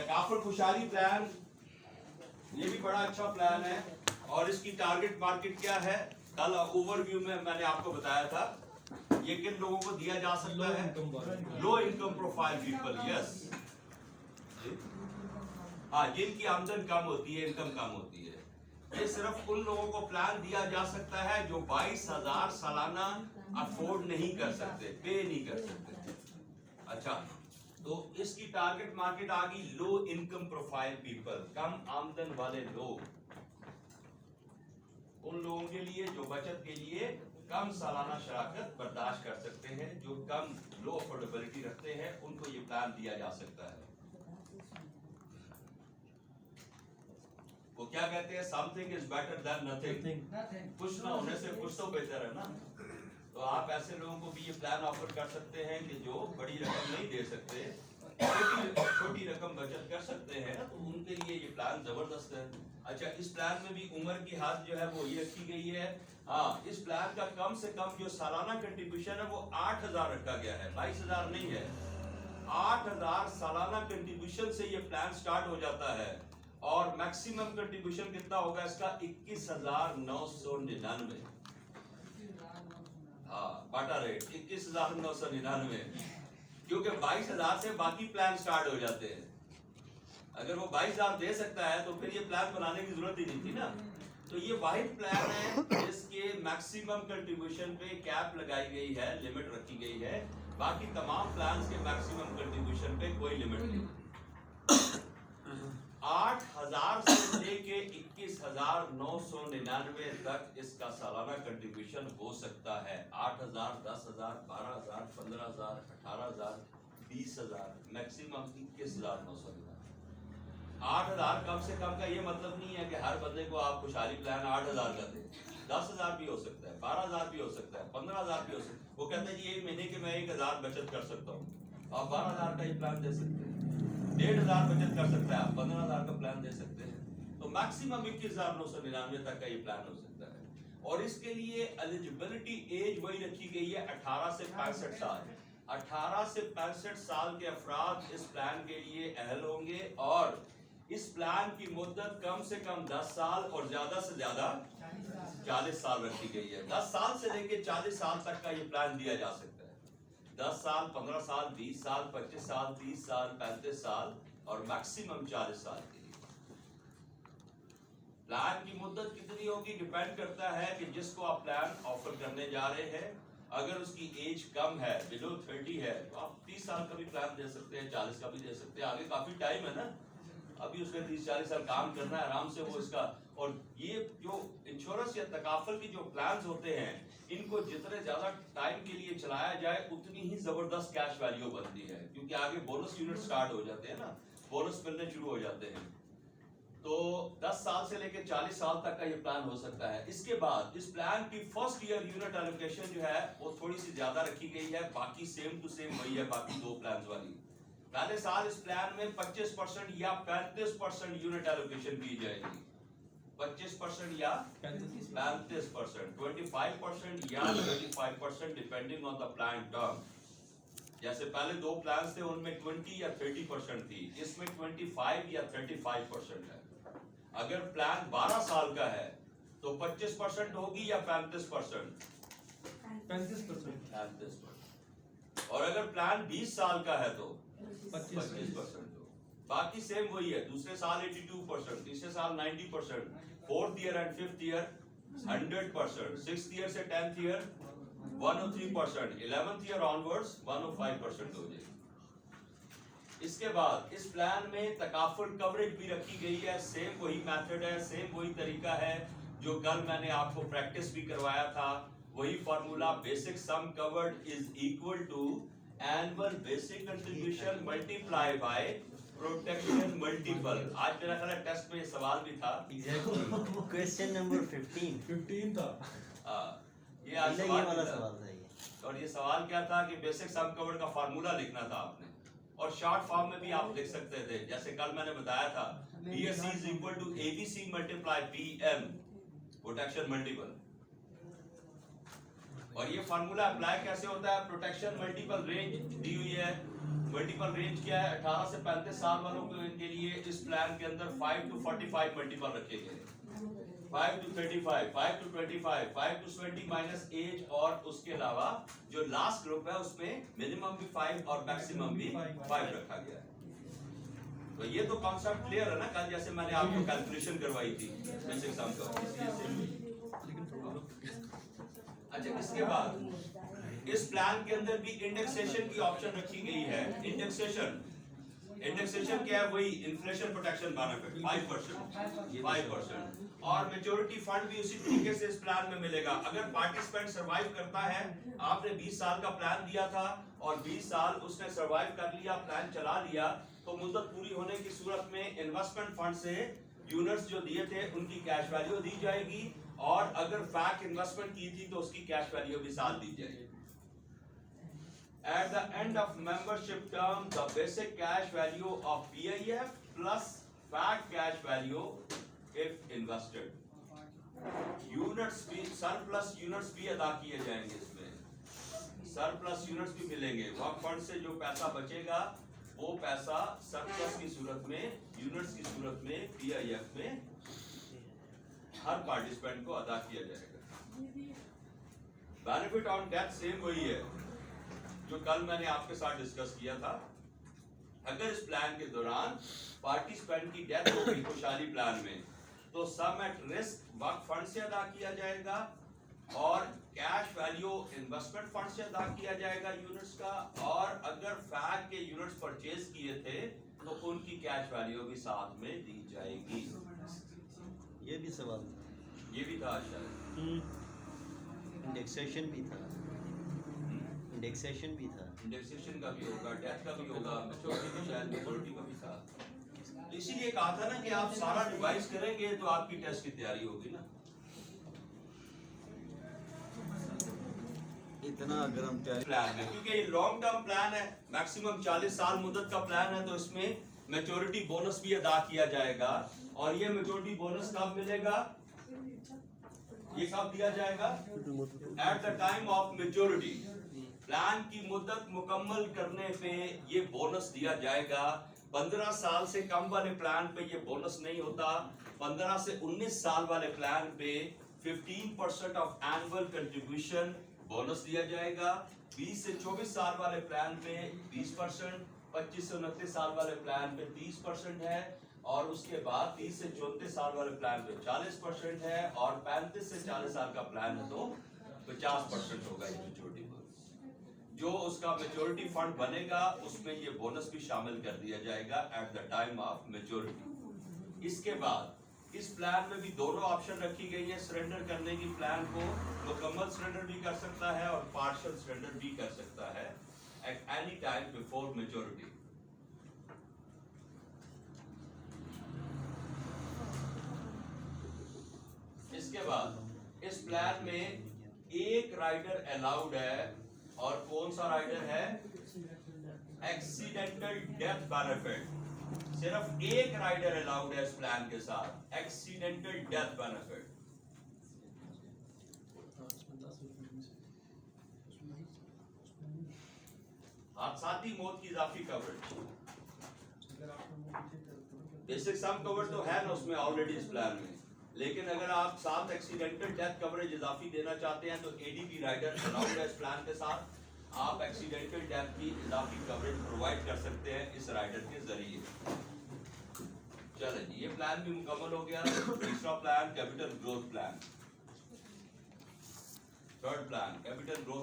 Takaful खुशहाली plan ये भी बड़ा अच्छा प्लान है और इसकी टारगेट मार्केट क्या है? कल ओवरव्यू में मैंने आपको बताया था ये किन लोगों को दिया जा सकता है? Low income profile people. Yes, हाँ, जिनकी आमदन कम होती है, इनकम कम होती है, ये सिर्फ उन लोगों को प्लान दिया जा सकता है जो 22,000 सालाना अफोर्ड नहीं कर सकते, पे नहीं कर सकते। अच्छा, तो इसकी टारगेट मार्केट आ गई लो इनकम प्रोफाइल पीपल, कम आमदन वाले लोग, उन लोगों के लिए जो बचत के लिए कम सालाना शराकत बर्दाश्त कर सकते हैं, जो कम लो अफोर्डेबिलिटी रखते हैं, उनको ये प्लान दिया जा सकता है। वो क्या कहते हैं? Something is better than nothing. कुछ ना होने से कुछ तो बेहतर है ना। तो आप ऐसे लोगों को भी ये प्लान ऑफर कर सकते हैं कि जो बड़ी रकम नहीं दे सकते, छोटी रकम बचत कर सकते हैं, तो उनके लिए ये प्लान जबरदस्त है। अच्छा, इस प्लान में भी उम्र की हद जो है वो ये रखी गई है। हाँ, इस प्लान का कम से कम जो सालाना कंट्रीब्यूशन है वो 8,000 रखा गया है, 22,000 नहीं है। 8,000 सालाना कंट्रीब्यूशन से ये प्लान स्टार्ट हो जाता है और मैक्सिमम कंट्रीब्यूशन कितना होगा इसका? 21,999। हाँ, बाटा रेट 21,999, क्योंकि 22,000 से बाकी प्लान स्टार्ट हो जाते हैं। अगर वो 22,000 दे सकता है तो फिर ये प्लान बनाने की जरूरत ही नहीं थी ना। तो ये वाहिद प्लान है जिसके मैक्सिमम कंट्रीब्यूशन पे कैप लगाई गई है, लिमिट रखी गई है। बाकी तमाम प्लान्स के मैक्सिमम कंट्रीब्यूशन पे कोई लिमिट नहीं। 8,000 से लेके 21,999 तक इसका सालाना कंट्रीब्यूशन हो सकता है। 8,000, 10,000, 12,000, 15,000, 18,000, 20,000, मैक्सिमम 21,999। 8,000 कम से कम का ये मतलब नहीं है कि हर बंदे को आप खुशहाली प्लान 8,000 का दे। 10,000 भी हो सकता है, 12,000 भी हो सकता है, 15,000 भी हो सकता है। वो कहते हैं जी एक महीने के मैं 1,000 बचत कर सकता हूँ, आप 12,000 का ही प्लान दे सकते हैं। 1,500 बचत कर सकता है, आप 15,000 का प्लान दे सकते हैं। तो मैक्सिमम 21,999 तक का ये प्लान हो सकता है। और इसके लिए एलिजिबिलिटी एज वही रखी गई है 18 से 65 साल। 18 से 65 साल के अफराद इस प्लान के लिए अहल होंगे और इस प्लान की मुद्दत कम से कम 10 साल और ज्यादा से ज्यादा 40 साल रखी गई है। 10 साल से लेकर 40 साल तक का ये प्लान दिया जा सकता है। 10 साल, 15 साल, 20 साल, 25 साल, 30 साल, 35 साल और मैक्सिमम 40 साल के लिए। प्लान की मुद्दत कितनी होगी डिपेंड करता है कि जिसको आप प्लान ऑफर करने जा रहे हैं। अगर उसकी एज कम है, बिलो 30 है, तो आप 30 साल का भी प्लान दे सकते हैं, 40 का भी दे सकते हैं। आगे काफी टाइम है ना, अभी उसके 30-40 साल काम करना है आराम से वो इसका। और ये जो इंश्योरेंस या तकाफुल की जो प्लान्स होते हैं, इनको जितने ज्यादा टाइम के लिए चलाया जाए उतनी ही जबरदस्त कैश वैल्यू बनती है, क्योंकि आगे बोनस यूनिट स्टार्ट हो जाते हैं ना, बोनस मिलने शुरू हो जाते हैं। तो 10 साल से लेकर 40 साल तक का ये प्लान हो सकता है। इसके बाद इस प्लान की फर्स्ट ईयर यूनिट एलोकेशन जो है वो थोड़ी सी ज्यादा रखी गई है, बाकी सेम टू सेम वही है बाकी दो प्लान वाली। पहले साल इस प्लान में 25% या 35% यूनिट एलोकेशन की जाएगी। 25% या 35%, 25% या 25% depending on the plan term. जैसे पहले दो प्लान थे उनमें 20 या 30% थी, इसमें 25 या 35% है। अगर प्लान 12 साल का है तो 25% होगी या 35%? 35%। और अगर प्लान 20 साल का है तो 25%। बाकी सेम वही है, दूसरे साल 82%, तीसरे साल 90%, fourth year and fifth year 100%, sixth year से 10th year 103%, 11th year onwards 105% हो जाएगी। इसके बाद इस प्लान में तकाफुल कवरेज भी रखी गई है, सेम वही मेथड है, सेम वही तरीका है जो कल मैंने आपको प्रैक्टिस भी करवाया था। वही formula, basic sum covered is equal to annual basic contribution multiply by protection multiple. आज मेरा ख्याल है टेस्ट में सवाल भी था। क्वेश्चन नंबर 15 था। ये आज सवाल था ये। और ये सवाल क्या था कि बेसिक सम कवर्ड का फार्मूला लिखना था आपने, और शॉर्ट फॉर्म में भी आप लिख सकते थे, जैसे कल मैंने बताया था BSC is equal to ABC multiply PM protection multiple. और ये फार्मूला अप्लाई कैसे होता है? प्रोटेक्शन मल्टीपल रेंज दी हुई है, मल्टीपल रेंज क्या है? 18 से 35 साल वालों के लिए इस प्लान के अंदर 5 to 45 मल्टीपल रखे गए, 5 to 35, 5 to 25, 5 to 20 minus as, और उसके अलावा जो लास्ट ग्रुप है उसमें मिनिमम भी 5 और मैक्सिमम भी 5 रखा गया है। तो ये तो कॉन्सेप्ट क्लियर है ना? कल जैसे मैंने आपको कैलकुलेशन करवाई थी बेसिक सम का। अच्छा, इसके बाद इस प्लान के अंदर भी इंडेक्सेशन की ऑप्शन रखी गई है। इंडेक्सेशन क्या है? वही इन्फ्लेशन प्रोटेक्शन बेनिफिट 5%, और मेच्योरिटी फंड भी उसी तरीके से इस प्लान में मिलेगा। अगर पार्टिसिपेंट सरवाइव करता है, आपने 20 साल का प्लान दिया था और 20 साल उसने सरवाइव कर लिया, प्लान चला लिया, तो मुद्दत पूरी होने की सूरत में इन्वेस्टमेंट फंड से यूनिट्स जो दिए थे उनकी कैश वैल्यू दी जाएगी, और अगर फैक इन्वेस्टमेंट की थी तो उसकी कैश वैल्यू भी साथ दी जाएगी। At the end of membership term, the basic cash value of PIF plus fact cash value if invested. Units भी, सरप्लस यूनिट्स भी अदा किए जाएंगे। इसमें सरप्लस यूनिट्स भी मिलेंगे। वक्फ फंड से जो पैसा बचेगा वो पैसा सरप्लस की सूरत में, यूनिट्स की सूरत में PIF में हर पार्टिसिपेंट को अदा किया जाएगा। बेनिफिट ऑन डेथ सेम वही है जो कल मैंने आपके साथ डिस्कस किया था। अगर इस प्लान के दौरान पार्टिसिपेंट की डेथ हो गई खुशहाली प्लान में, तो सम एट रिस्क वक्फ फंड से अदा किया जाएगा और कैश वैल्यू इन्वेस्टमेंट फंड से अदा किया जाएगा यूनिट्स का, और अगर फैक के यूनिट्स परचेज किए थे तो उनकी कैश वैल्यू भी साथ में दी जाएगी। ये भी सवाल, ये भी था शायद। इंडेक्सेशन भी था, इंडेक्सेशन भी था, इंडेक्सेशन का भी होगा, डेथ का भी होगा, मैच्योरिटी भी शायद, मैच्योरिटी का भी था। तो इसीलिए कहा था ना कि आप सारा रिवाइज करेंगे तो आपकी टेस्ट की तैयारी होगी ना। इतना अगर हम प्लान है, क्योंकि ये लॉन्ग टर्म प्लान है, मैक्सिमम 40 साल मुद्दत का प्लान है, तो इसमें मैच्योरिटी बोनस भी अदा किया जाएगा। और ये मैच्योरिटी बोनस कब मिलेगा? ये कब दिया जाएगा? At the time of maturity. Plan की मुद्दत मुकम्मल करने पे ये बोनस दिया जाएगा। 15 साल से कम वाले प्लान पे ये बोनस नहीं होता। 15 से 19 साल वाले प्लान पे 15% ऑफ एनुअल कंट्रीब्यूशन बोनस दिया जाएगा। 20 से 24 साल वाले प्लान पे 20%, 25 से 29 साल वाले प्लान पे 30% है, और उसके बाद 30 से 34 साल वाले प्लान पे 40% है, और 35 से 40 साल का प्लान है तो 50% होगा ये मैच्योरिटी बोनस। जो उसका मैच्योरिटी फंड बनेगा उसमें ये बोनस भी शामिल कर दिया जाएगा at the time of maturity. इसके बाद इस प्लान में भी दोनों ऑप्शन रखी गई है सरेंडर करने की। प्लान को मुकम्मल सरेंडर भी कर सकता है और पार्शियल सरेंडर भी कर सकता है at any time before maturity. इसके बाद इस प्लान में एक राइडर अलाउड है, और कौन सा राइडर है? Accidental death benefit. सिर्फ एक राइडर अलाउड है इस प्लान के साथ, एक्सीडेंटल डेथ बेनिफिट। हादसाती मौत की इजाफी कवरेज। बेसिक सम कवर तो है ना उसमें ऑलरेडी इस प्लान में, लेकिन अगर आप साथ एक्सीडेंटल डेथ कवरेज इजाफी देना चाहते हैं तो ADP राइडर अलाउड है इस प्लान के साथ। आप एक्सीडेंटल डेथ की इजाफी कवरेज प्रोवाइड कर सकते हैं इस राइडर के जरिए। चलो जी, ये प्लान भी मुकम्मल हो गया। तीसरा plan capital growth plan. Third plan capital growth